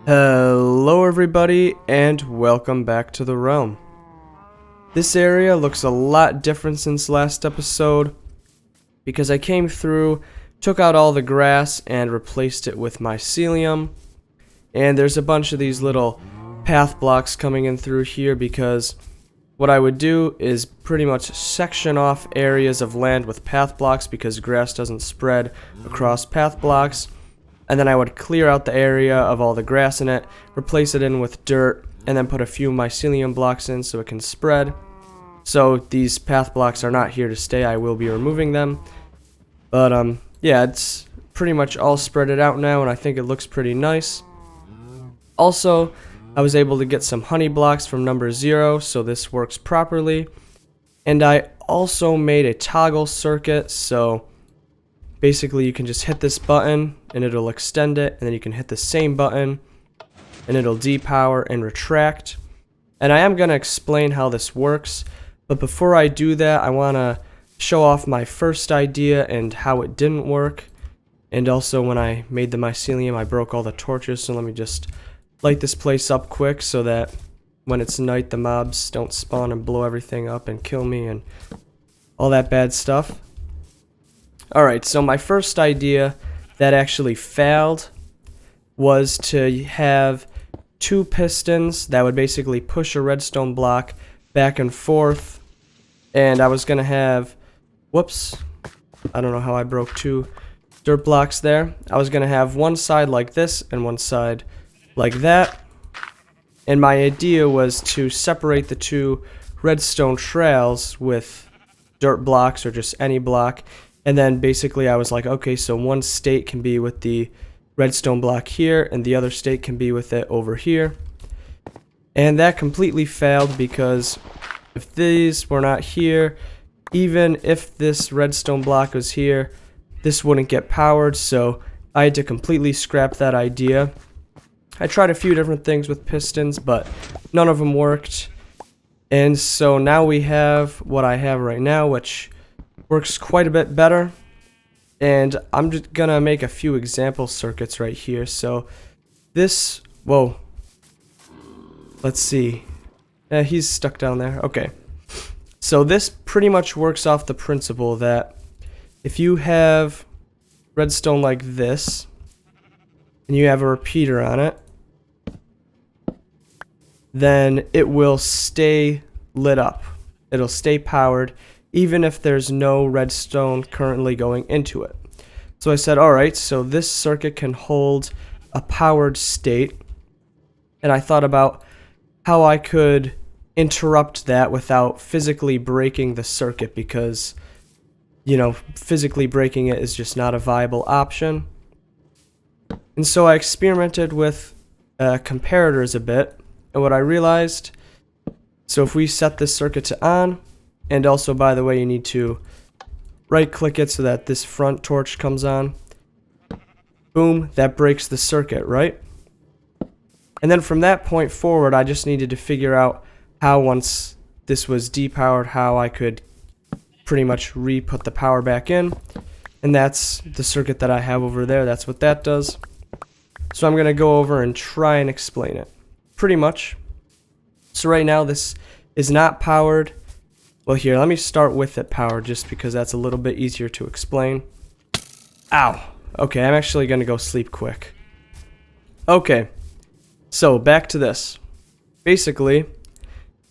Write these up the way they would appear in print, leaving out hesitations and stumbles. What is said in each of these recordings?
Hello everybody and welcome back to the realm. This area looks a lot different since last episode because I came through, took out all the grass and replaced it with mycelium, and there's a bunch of these little path blocks coming in through here because what I would do is pretty much section off areas of land with path blocks because grass doesn't spread across path blocks. And then I would clear out the area of all the grass in it, replace it in with dirt, and then put a few mycelium blocks in so it can spread. So these path blocks are not here to stay, I will be removing them. But yeah, it's pretty much all spreaded out now and I think it looks pretty nice. Also, I was able to get some honey blocks from number 0, so this works properly. And I also made a toggle circuit, so basically you can just hit this button and it'll extend it, and then you can hit the same button and it'll depower and retract. And I am going to explain how this works, but before I do that I want to show off my first idea and how it didn't work. And also when I made the mycelium I broke all the torches, so let me just light this place up quick so that when it's night the mobs don't spawn and blow everything up and kill me and all that bad stuff. Alright, so my first idea that actually failed was to have 2 pistons that would basically push a redstone block back and forth. And I was going to have, whoops, I don't know how I broke 2 dirt blocks there. I was going to have one side like this and one side like that. And my idea was to separate the 2 redstone trails with dirt blocks or just any block. And then basically I was like, okay, so one state can be with the redstone block here and the other state can be with it over here. And that completely failed because if these were not here, even if this redstone block was here, this wouldn't get powered, so I had to completely scrap that idea. I tried a few different things with pistons, but none of them worked. And so now we have what I have right now, which works quite a bit better. And I'm just gonna make a few example circuits right here. So this, whoa, let's see, he's stuck down there. Okay, so this pretty much works off the principle that if you have redstone like this and you have a repeater on it, then it will stay lit up, it'll stay powered even if there's no redstone currently going into it. So I said, alright, so this circuit can hold a powered state, and I thought about how I could interrupt that without physically breaking the circuit because, you know, physically breaking it is just not a viable option. And so I experimented with comparators a bit, and what I realized, so if we set this circuit to on, and also, by the way, you need to right-click it so that this front torch comes on. Boom, that breaks the circuit, right? And then from that point forward, I just needed to figure out how, once this was depowered, how I could pretty much re-put the power back in. And that's the circuit that I have over there. That's what that does. So I'm going to go over and try and explain it. Pretty much. So right now, this is not powered. Well, here, let me start with it powered just because that's a little bit easier to explain. Ow! Okay, I'm actually going to go sleep quick. Okay, so back to this. Basically,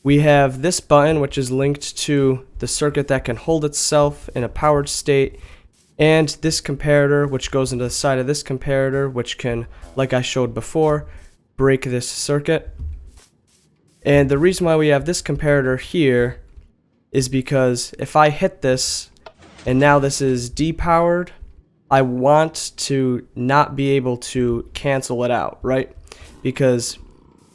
we have this button which is linked to the circuit that can hold itself in a powered state, and this comparator which goes into the side of this comparator which can, like I showed before, break this circuit. And the reason why we have this comparator here is because if I hit this and now this is depowered, I want to not be able to cancel it out, right? Because,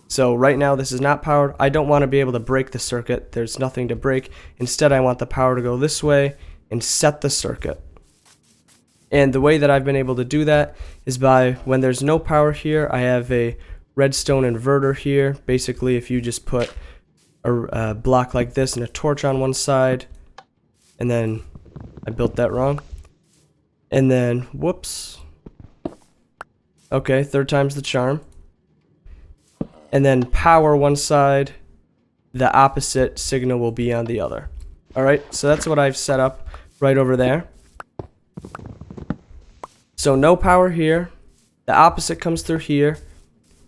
so right now this is not powered. I don't want to be able to break the circuit. There's nothing to break. Instead, I want the power to go this way and set the circuit. And the way that I've been able to do that is by, when there's no power here, I have a redstone inverter here. Basically, if you just put a block like this and a torch on one side, and then I built that wrong, and then whoops, okay, third time's the charm. and then power one side, the opposite signal will be on the other. Alright, so that's what I've set up right over there. So no power here, the opposite comes through here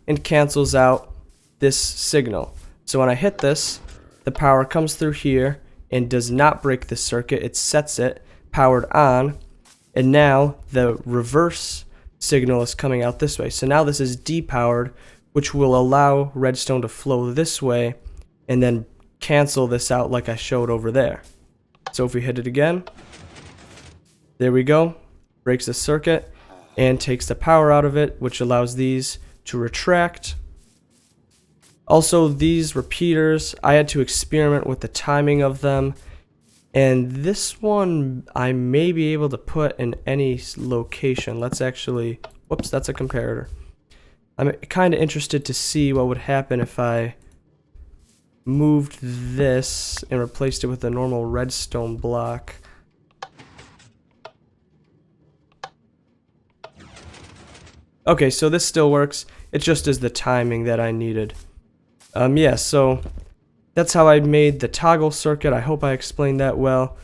and cancels out this signal. So when I hit this, the power comes through here and does not break the circuit. It sets it powered on, and now the reverse signal is coming out this way. So now this is depowered, which will allow redstone to flow this way and then cancel this out like I showed over there. So if we hit it again, there we go, breaks the circuit and takes the power out of it, which allows these to retract. Also, these repeaters, I had to experiment with the timing of them, and this one I may be able to put in any location. Let's actually, whoops, that's a comparator. I'm kind of interested to see what would happen if I moved this and replaced it with a normal redstone block. Okay, so this still works. It just is the timing that I needed. Yeah, so that's how I made the toggle circuit. I hope I explained that well.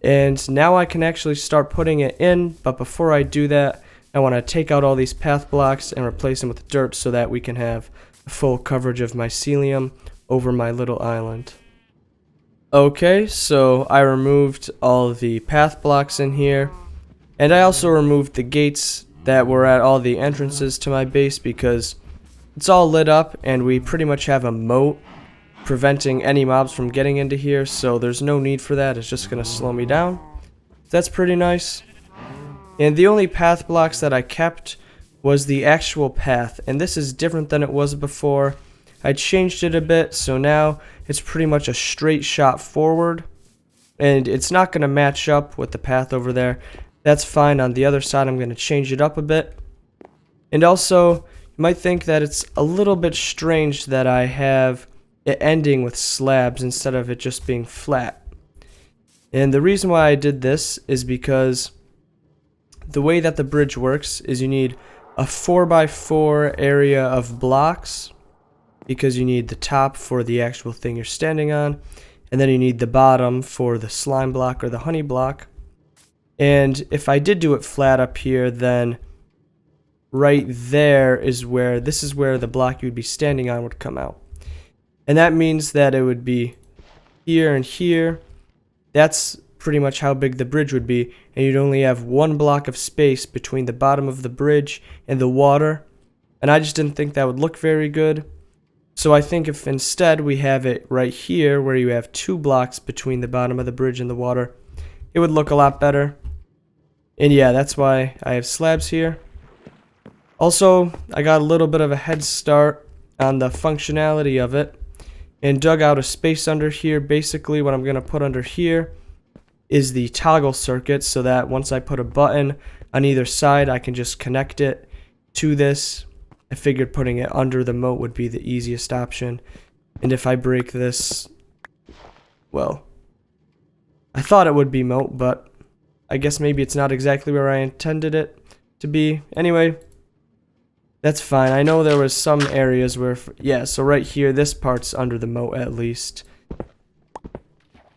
And now I can actually start putting it in, but before I do that, I want to take out all these path blocks and replace them with dirt so that we can have full coverage of mycelium over my little island. Okay, so I removed all the path blocks in here, and I also removed the gates that were at all the entrances to my base because it's all lit up and we pretty much have a moat preventing any mobs from getting into here, so there's no need for that. It's just going to slow me down. That's pretty nice. And the only path blocks that I kept was the actual path, and this is different than it was before. I changed it a bit, so now it's pretty much a straight shot forward, and it's not going to match up with the path over there. That's fine. On the other side, I'm going to change it up a bit. And also, you might think that it's a little bit strange that I have it ending with slabs instead of it just being flat. And the reason why I did this is because the way that the bridge works is you need a 4x4 area of blocks, because you need the top for the actual thing you're standing on, and then you need the bottom for the slime block or the honey block. And if I did do it flat up here, then right there is where, this is where the block you'd be standing on would come out. And that means that it would be here and here. That's pretty much how big the bridge would be, and you'd only have one block of space between the bottom of the bridge and the water. And I just didn't think that would look very good. So I think if instead we have it right here where you have 2 blocks between the bottom of the bridge and the water, it would look a lot better. And yeah, that's why I have slabs here. Also, I got a little bit of a head start on the functionality of it and dug out a space under here. Basically what I'm going to put under here is the toggle circuit, so that once I put a button on either side, I can just connect it to this. I figured putting it under the moat would be the easiest option. And if I break this, well, I thought it would be moat, but I guess maybe it's not exactly where I intended it to be. Anyway, that's fine. I know there was some areas where, yeah, so right here, this part's under the moat at least.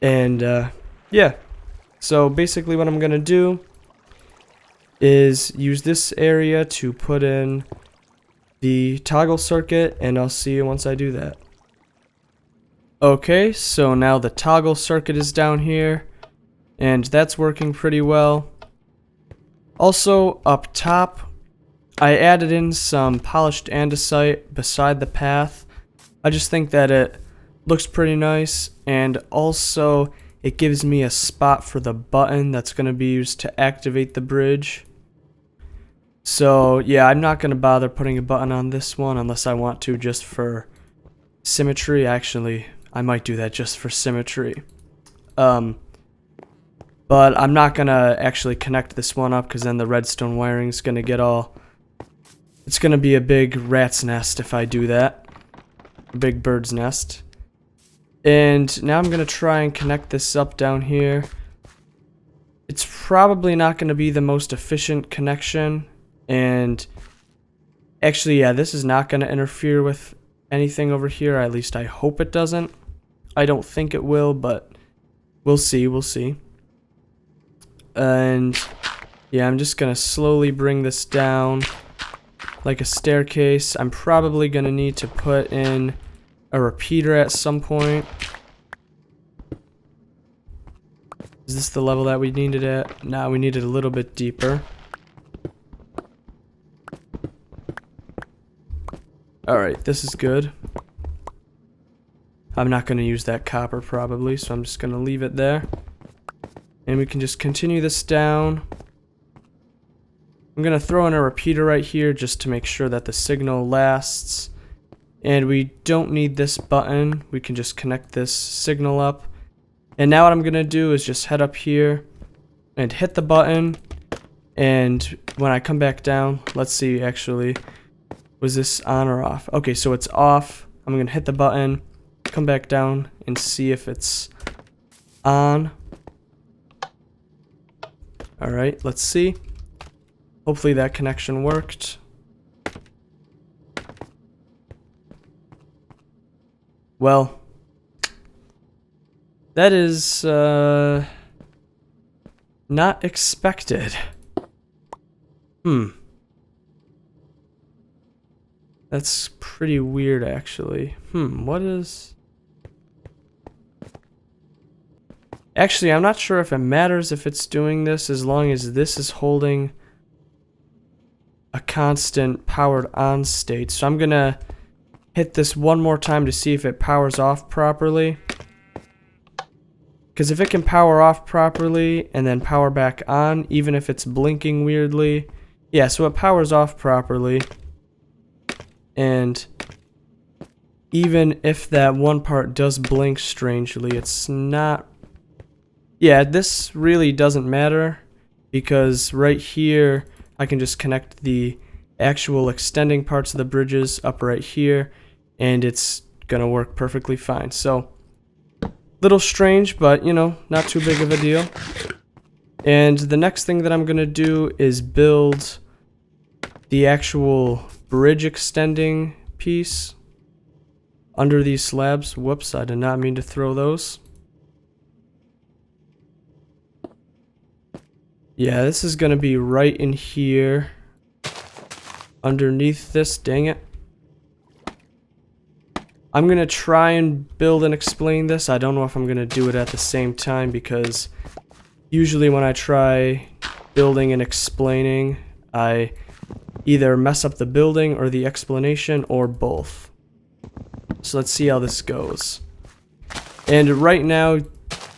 And, yeah. So basically what I'm going to do is use this area to put in the toggle circuit, and I'll see you once I do that. Okay, so now the toggle circuit is down here, and that's working pretty well. Also, up top, I added in some polished andesite beside the path. I just think that it looks pretty nice, and also it gives me a spot for the button that's going to be used to activate the bridge. So yeah, I'm not going to bother putting a button on this one unless I want to, just for symmetry. Actually, I might do that just for symmetry. But I'm not going to actually connect this one up, because then the redstone wiring is going to get all... It's going to be a big rat's nest if I do that. A big bird's nest. And now I'm going to try and connect this up down here. It's probably not going to be the most efficient connection. And actually, yeah, this is not going to interfere with anything over here. At least I hope it doesn't. I don't think it will, but we'll see, we'll see. And yeah, I'm just gonna slowly bring this down like a staircase. I'm probably gonna need to put in a repeater at some point. Is this the level that we needed at? No, we needed a little bit deeper. Alright, this is good. I'm not gonna use that copper probably, so I'm just gonna leave it there. And we can just continue this down. I'm gonna throw in a repeater right here just to make sure that the signal lasts. And we don't need this button. We can just connect this signal up. And now what I'm gonna do is just head up here and hit the button. And when I come back down, let's see actually, was this on or off? Okay, so it's off. I'm gonna hit the button, come back down and see if it's on. Alright, let's see. Hopefully that connection worked. Well, that is not expected. That's pretty weird actually. What is... Actually, I'm not sure if it matters if it's doing this as long as this is holding a constant powered on state. So I'm gonna hit this one more time to see if it powers off properly. Because if it can power off properly and then power back on, even if it's blinking weirdly. Yeah, so it powers off properly. And even if that one part does blink strangely, it's not... Yeah, this really doesn't matter because right here I can just connect the actual extending parts of the bridges up right here and it's gonna work perfectly fine. So, little strange, but you know, not too big of a deal. And the next thing that I'm gonna do is build the actual bridge extending piece under these slabs. Whoops, I did not mean to throw those. Yeah, this is gonna be right in here underneath this, dang it. I'm gonna try and build and explain this. I don't know if I'm gonna do it at the same time because usually when I try building and explaining, I either mess up the building or the explanation or both. So let's see how this goes. And right now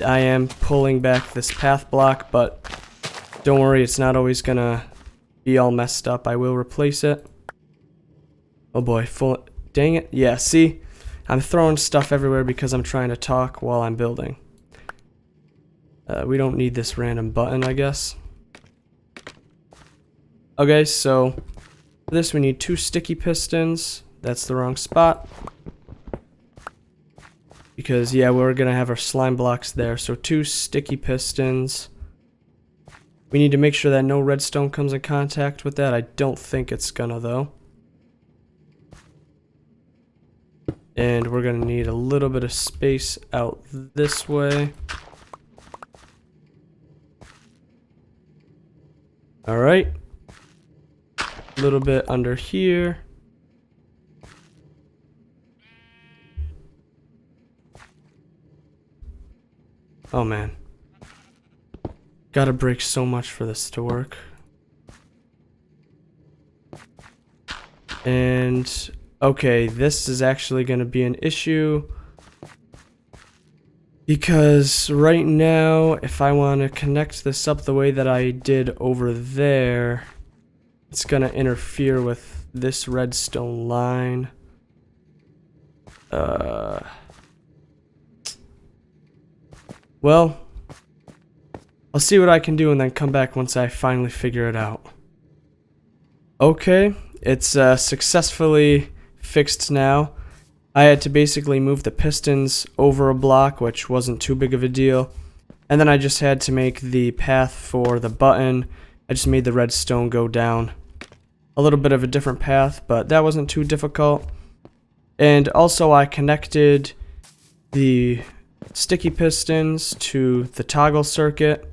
I am pulling back this path block, but don't worry, it's not always gonna be all messed up. I will replace it. Oh boy, dang it. Yeah, see? I'm throwing stuff everywhere because I'm trying to talk while I'm building. We don't need this random button, I guess. Okay, so for this we need 2 sticky pistons. That's the wrong spot. Because, yeah, we're gonna have our slime blocks there. So 2 sticky pistons. We need to make sure that no redstone comes in contact with that. I don't think it's gonna though. And we're gonna need a little bit of space out this way. Alright. A little bit under here. Oh man. Gotta break so much for this to work. And okay, this is actually gonna be an issue because right now if I want to connect this up the way that I did over there, it's gonna interfere with this redstone line. Well, I'll see what I can do and then come back once I finally figure it out. Okay, it's successfully fixed now. I had to basically move the pistons over a block, which wasn't too big of a deal. And then I just had to make the path for the button. I just made the redstone go down a little bit of a different path, but that wasn't too difficult. And also I connected the sticky pistons to the toggle circuit.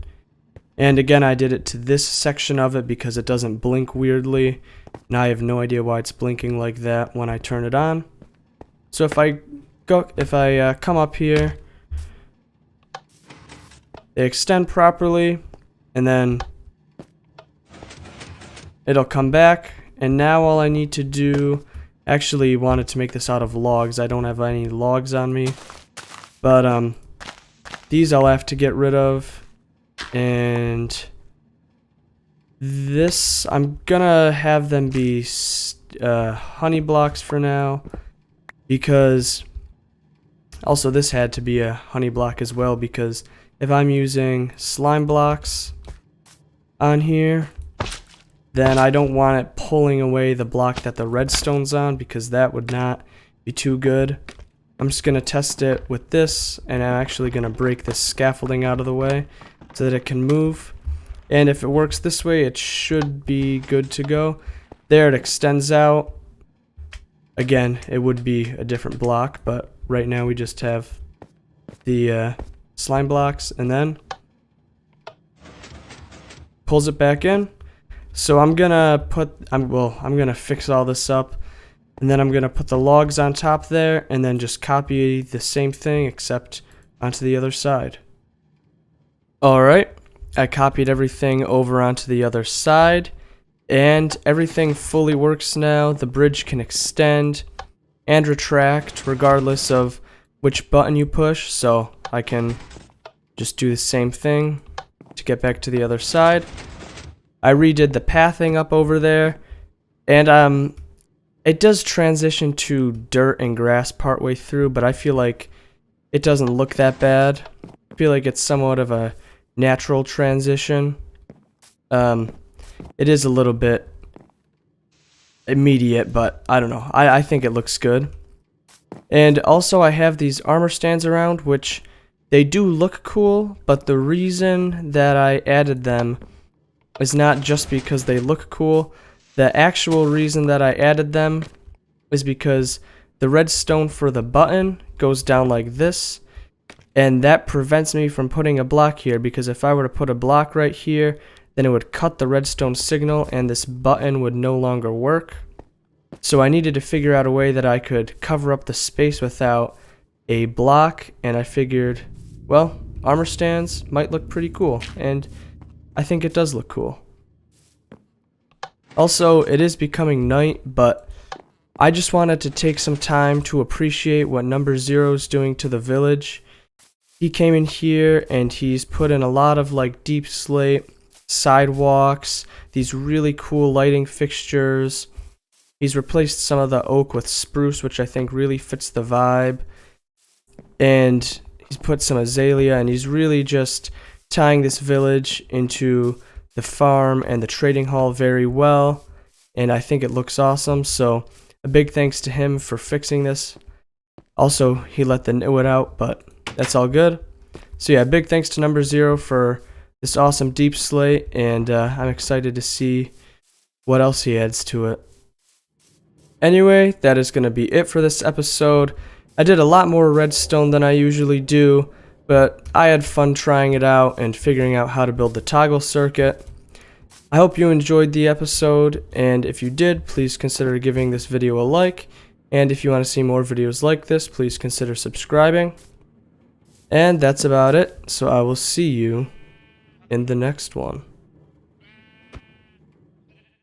And again, I did it to this section of it because it doesn't blink weirdly. And I have no idea why it's blinking like that when I turn it on. So if I come up here, they extend properly, and then it'll come back. And now all I need to do, actually wanted to make this out of logs. I don't have any logs on me, but these I'll have to get rid of. And this, I'm gonna have them be honey blocks for now, because also this had to be a honey block as well, because if I'm using slime blocks on here, then I don't want it pulling away the block that the redstone's on, because that would not be too good. I'm just gonna test it with this, and I'm actually gonna break this scaffolding out of the way so that it can move. And if it works this way, it should be good to go. There, it extends out. Again, it would be a different block, but right now we just have the slime blocks, and then pulls it back in. So I'm gonna fix all this up, and then I'm gonna put the logs on top there, and then just copy the same thing except onto the other side. Alright, I copied everything over onto the other side, and everything fully works now. The bridge can extend and retract regardless of which button you push, so I can just do the same thing to get back to the other side. I redid the pathing up over there, and it does transition to dirt and grass partway through, but I feel like it doesn't look that bad. I feel like it's somewhat of a natural transition. It is a little bit immediate, but I don't know. I think it looks good. And also I have these armor stands around, which they do look cool, but the reason that I added them is not just because they look cool. The actual reason that I added them is because the redstone for the button goes down like this, and that prevents me from putting a block here, because if I were to put a block right here, then it would cut the redstone signal and this button would no longer work. So I needed to figure out a way that I could cover up the space without a block, and I figured, well, armor stands might look pretty cool, and I think it does look cool. Also, it is becoming night, but I just wanted to take some time to appreciate what Number Zero is doing to the village. He came in here and he's put in a lot of like deep slate sidewalks, these really cool lighting fixtures. He's replaced some of the oak with spruce, which I think really fits the vibe. And he's put some azalea, and he's really just tying this village into the farm and the trading hall very well. And I think it looks awesome, so a big thanks to him for fixing this. Also, he let the nitwit out, but that's all good. So yeah, big thanks to Number Zero for this awesome deep slate, and I'm excited to see what else he adds to it. Anyway, that is going to be it for this episode. I did a lot more redstone than I usually do, but I had fun trying it out and figuring out how to build the toggle circuit. I hope you enjoyed the episode, and if you did, please consider giving this video a like, and if you want to see more videos like this, please consider subscribing. And that's about it, so I will see you in the next one.